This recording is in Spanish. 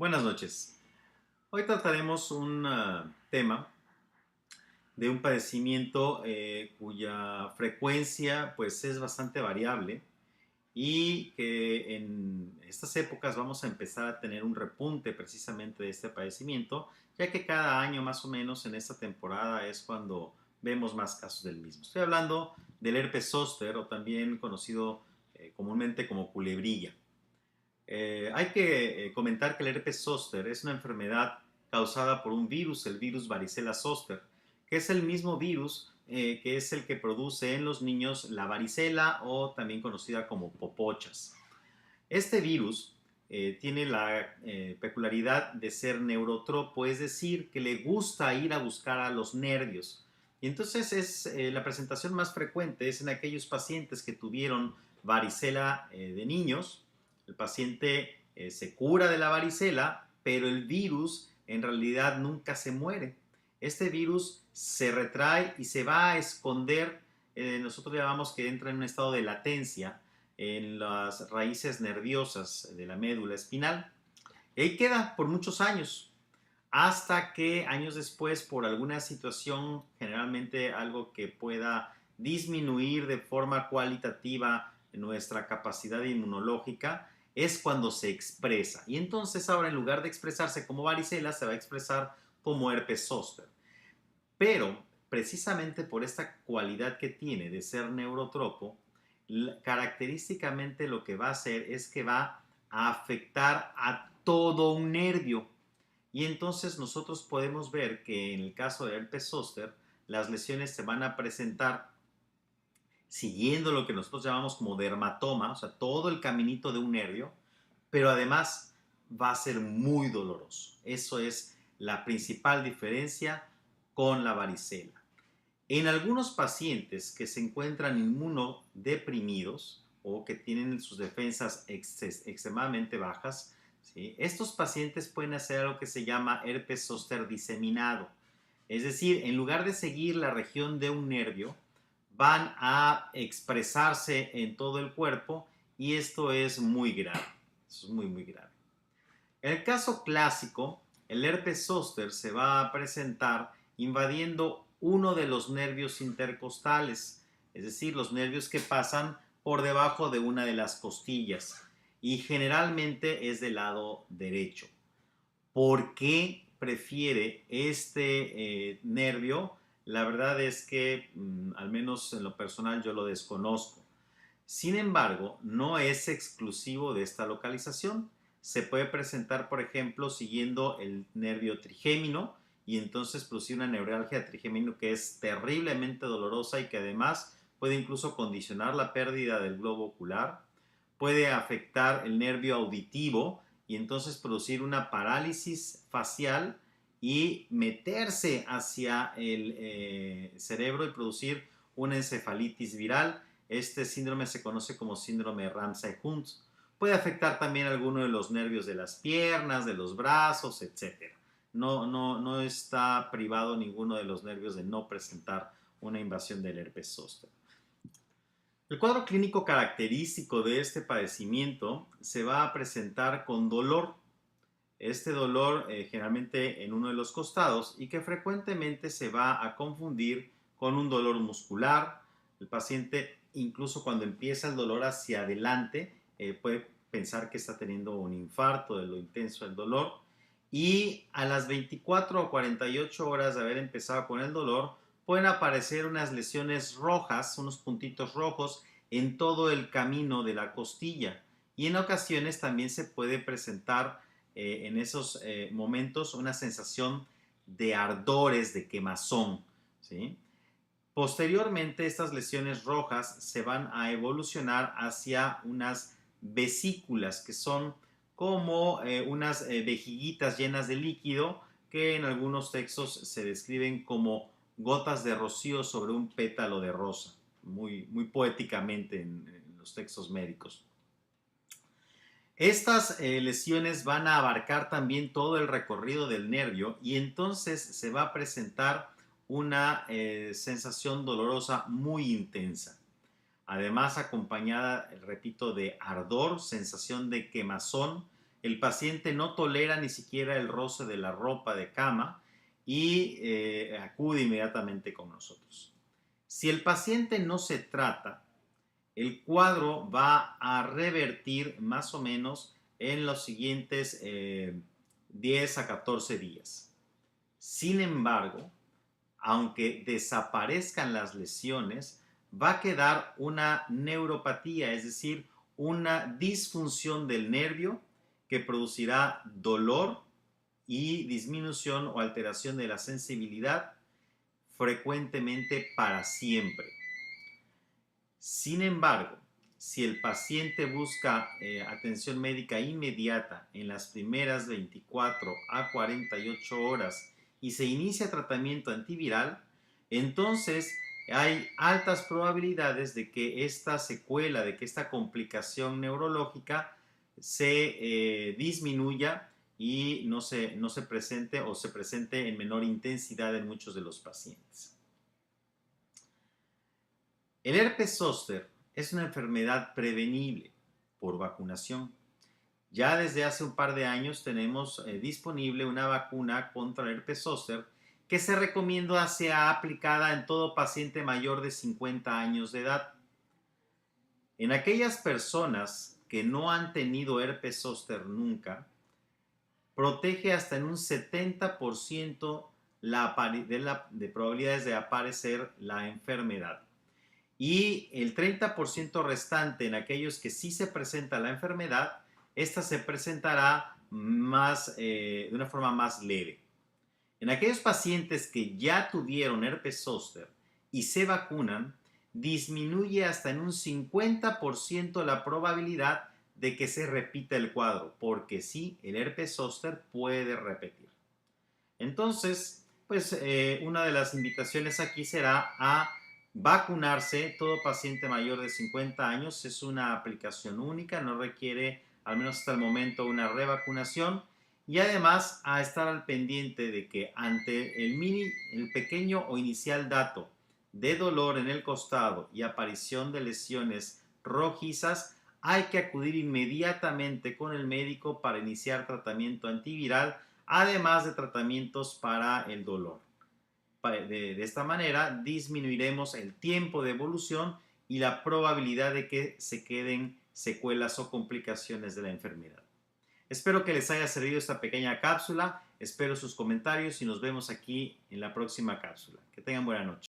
Buenas noches. Hoy trataremos un tema de un padecimiento cuya frecuencia pues es bastante variable y que en estas épocas vamos a empezar a tener un repunte precisamente de este padecimiento, ya que cada año más o menos en esta temporada es cuando vemos más casos del mismo. Estoy hablando del herpes zóster o también conocido comúnmente como culebrilla. Hay que comentar que el herpes zóster es una enfermedad causada por un virus, el virus varicela zóster, que es el mismo virus que es el que produce en los niños la varicela o también conocida como popochas. Este virus tiene la peculiaridad de ser neurotropo, es decir, que le gusta ir a buscar a los nervios. Y entonces la presentación más frecuente es en aquellos pacientes que tuvieron varicela de niños. El paciente se cura de la varicela, pero el virus en realidad nunca se muere. Este virus se retrae y se va a esconder. Nosotros llamamos que entra en un estado de latencia en las raíces nerviosas de la médula espinal. Y ahí queda por muchos años, hasta que años después, por alguna situación, generalmente algo que pueda disminuir de forma cualitativa nuestra capacidad inmunológica, es cuando se expresa. Y entonces ahora, en lugar de expresarse como varicela, se va a expresar como herpes zóster. Pero precisamente por esta cualidad que tiene de ser neurotropo, característicamente lo que va a hacer es que va a afectar a todo un nervio. Y entonces nosotros podemos ver que en el caso del herpes zóster, las lesiones se van a presentar siguiendo lo que nosotros llamamos como dermatoma, o sea, todo el caminito de un nervio, pero además va a ser muy doloroso. Eso es la principal diferencia con la varicela. En algunos pacientes que se encuentran inmunodeprimidos o que tienen sus defensas extremadamente bajas, ¿sí? Estos pacientes pueden hacer algo que se llama herpes zóster diseminado. Es decir, en lugar de seguir la región de un nervio, van a expresarse en todo el cuerpo y esto es muy grave. Eso es muy, muy grave. En el caso clásico, el herpes zóster se va a presentar invadiendo uno de los nervios intercostales, es decir, los nervios que pasan por debajo de una de las costillas y generalmente es del lado derecho. ¿Por qué prefiere este nervio? La verdad es que, al menos en lo personal, yo lo desconozco. Sin embargo, no es exclusivo de esta localización. Se puede presentar, por ejemplo, siguiendo el nervio trigémino y entonces producir una neuralgia trigémino que es terriblemente dolorosa y que además puede incluso condicionar la pérdida del globo ocular. Puede afectar el nervio auditivo y entonces producir una parálisis facial y meterse hacia el cerebro y producir una encefalitis viral. Este síndrome se conoce como síndrome Ramsay-Hunt. Puede afectar también alguno de los nervios de las piernas, de los brazos, etc. No está privado ninguno de los nervios de no presentar una invasión del herpes zóster. El cuadro clínico característico de este padecimiento se va a presentar con dolor. Este dolor generalmente en uno de los costados y que frecuentemente se va a confundir con un dolor muscular. El paciente, incluso cuando empieza el dolor hacia adelante, puede pensar que está teniendo un infarto de lo intenso del dolor. Y a las 24 o 48 horas de haber empezado con el dolor, pueden aparecer unas lesiones rojas, unos puntitos rojos en todo el camino de la costilla. Y en ocasiones también se puede presentar en esos momentos una sensación de ardores, de quemazón, ¿sí? Posteriormente, estas lesiones rojas se van a evolucionar hacia unas vesículas, que son como unas vejiguitas llenas de líquido que en algunos textos se describen como gotas de rocío sobre un pétalo de rosa, muy, muy poéticamente en los textos médicos. Estas lesiones van a abarcar también todo el recorrido del nervio y entonces se va a presentar una sensación dolorosa muy intensa. Además, acompañada, repito, de ardor, sensación de quemazón el paciente no tolera ni siquiera el roce de la ropa de cama y acude inmediatamente con nosotros. Si el paciente no se trata, el cuadro va a revertir más o menos en los siguientes 10 a 14 días. Sin embargo, aunque desaparezcan las lesiones, va a quedar una neuropatía, es decir, una disfunción del nervio que producirá dolor y disminución o alteración de la sensibilidad frecuentemente para siempre. Sin embargo, si el paciente busca atención médica inmediata en las primeras 24 a 48 horas y se inicia tratamiento antiviral, entonces hay altas probabilidades de que esta secuela, de que esta complicación neurológica se disminuya y no se presente o se presente en menor intensidad en muchos de los pacientes. El herpes zóster es una enfermedad prevenible por vacunación. Ya desde hace un par de años tenemos disponible una vacuna contra el herpes zóster que se recomienda sea aplicada en todo paciente mayor de 50 años de edad. En aquellas personas que no han tenido herpes zóster nunca, protege hasta en un 70% de probabilidades de aparecer la enfermedad. Y el 30% restante en aquellos que sí se presenta la enfermedad, esta se presentará de una forma más leve. En aquellos pacientes que ya tuvieron herpes zóster y se vacunan, disminuye hasta en un 50% la probabilidad de que se repita el cuadro, porque sí, el herpes zóster puede repetir. Entonces, pues una de las invitaciones aquí será a vacunarse. Todo paciente mayor de 50 años, es una aplicación única, no requiere, al menos hasta el momento, una revacunación. Y además a estar al pendiente de que ante el pequeño o inicial dato de dolor en el costado y aparición de lesiones rojizas, hay que acudir inmediatamente con el médico para iniciar tratamiento antiviral, además de tratamientos para el dolor. De esta manera disminuiremos el tiempo de evolución y la probabilidad de que se queden secuelas o complicaciones de la enfermedad. Espero que les haya servido esta pequeña cápsula, espero sus comentarios y nos vemos aquí en la próxima cápsula. Que tengan buena noche.